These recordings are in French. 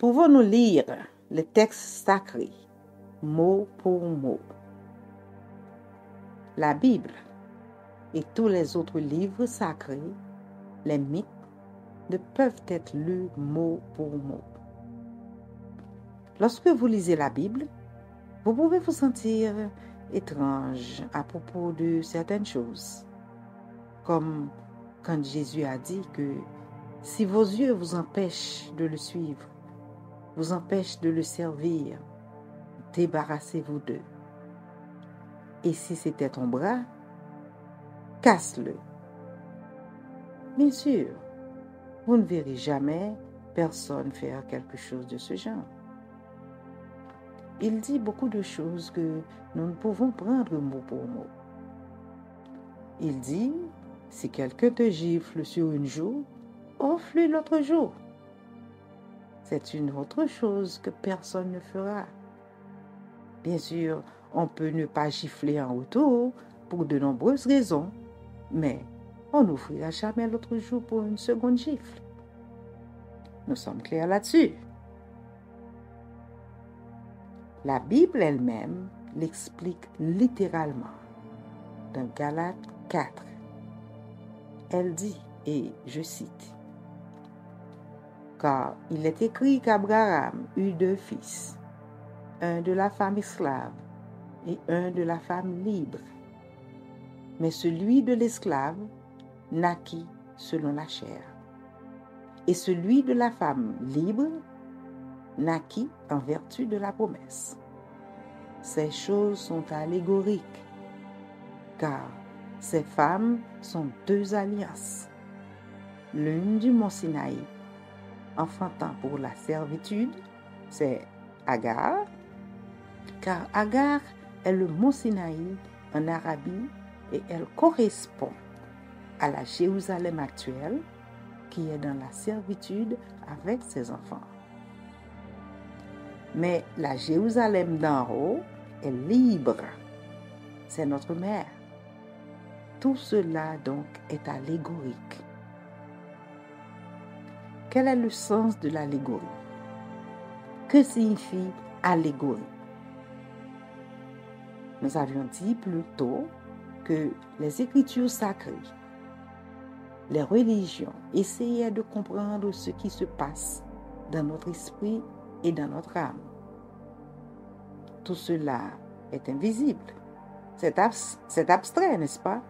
Pouvons-nous lire les textes sacrés, mot pour mot? La Bible et tous les autres livres sacrés, les mythes, ne peuvent être lus mot pour mot. Lorsque vous lisez la Bible, vous pouvez vous sentir étrange à propos de certaines choses, comme quand Jésus a dit que si vos yeux vous empêchent de le suivre, vous empêchent de le servir, débarrassez-vous d'eux. Et si c'était ton bras, casse-le. Bien sûr, vous ne verrez jamais personne faire quelque chose de ce genre. Il dit beaucoup de choses que nous ne pouvons prendre mot pour mot. Il dit, si quelqu'un te gifle sur une joue, offre-lui l'autre joue. C'est une autre chose que personne ne fera. Bien sûr, on peut ne pas gifler en retour pour de nombreuses raisons, mais on n'offrira jamais l'autre joue pour une seconde gifle. Nous sommes clairs là-dessus. La Bible elle-même l'explique littéralement. Dans Galates 4, elle dit, et je cite, « Car il est écrit qu'Abraham eut 2 fils, un de la femme esclave et un de la femme libre. Mais celui de l'esclave naquit selon la chair, et celui de la femme libre naquit en vertu de la promesse. Ces choses sont allégoriques, car ces femmes sont 2 alliances, l'une du mont Sinaï, enfantant pour la servitude, c'est Agar, car Agar est le mont Sinaï en Arabie et elle correspond à la Jérusalem actuelle qui est dans la servitude avec ses enfants. Mais la Jérusalem d'en haut est libre. C'est notre mère. Tout cela donc est allégorique. Quel est le sens de l'allégorie? Que signifie allégorie? Nous avions dit plus tôt que les écritures sacrées, les religions essayaient de comprendre ce qui se passe dans notre esprit et dans notre âme. Tout cela est invisible. C'est abstrait, n'est-ce pas?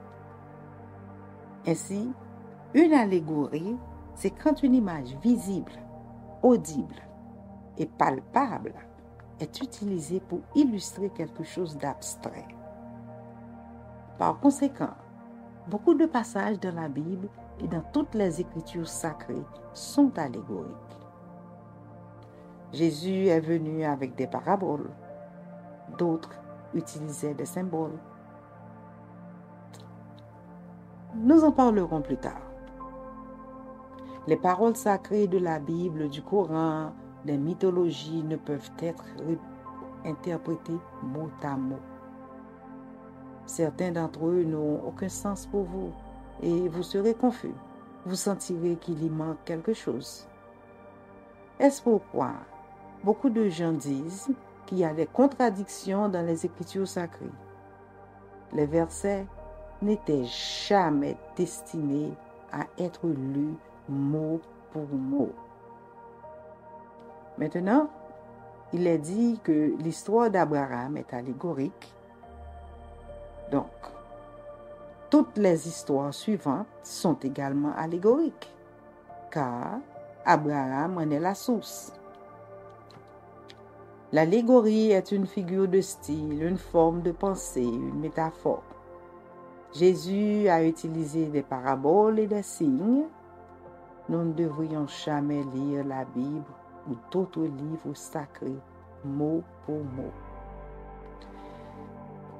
Ainsi, une allégorie, c'est quand une image visible, audible et palpable est utilisée pour illustrer quelque chose d'abstrait. Par conséquent, beaucoup de passages dans la Bible et dans toutes les écritures sacrées sont allégoriques. Jésus est venu avec des paraboles. D'autres utilisaient des symboles. Nous en parlerons plus tard. Les paroles sacrées de la Bible, du Coran, des mythologies ne peuvent être interprétées mot à mot. Certains d'entre eux n'ont aucun sens pour vous et vous serez confus. Vous sentirez qu'il y manque quelque chose. Est-ce pourquoi beaucoup de gens disent qu'il y a des contradictions dans les Écritures sacrées? Les versets n'étaient jamais destinés à être lus mot pour mot. Maintenant, il est dit que l'histoire d'Abraham est allégorique. Donc, toutes les histoires suivantes sont également allégoriques, car Abraham en est la source. L'allégorie est une figure de style, une forme de pensée, une métaphore. Jésus a utilisé des paraboles et des signes. Nous ne devrions jamais lire la Bible ou d'autres livres sacrés, mot pour mot.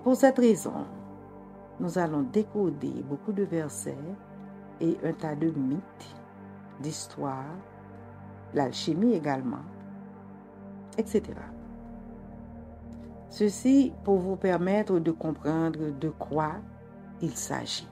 Pour cette raison, nous allons décoder beaucoup de versets et un tas de mythes, d'histoires, l'alchimie également, etc. Ceci pour vous permettre de comprendre de quoi il s'agit.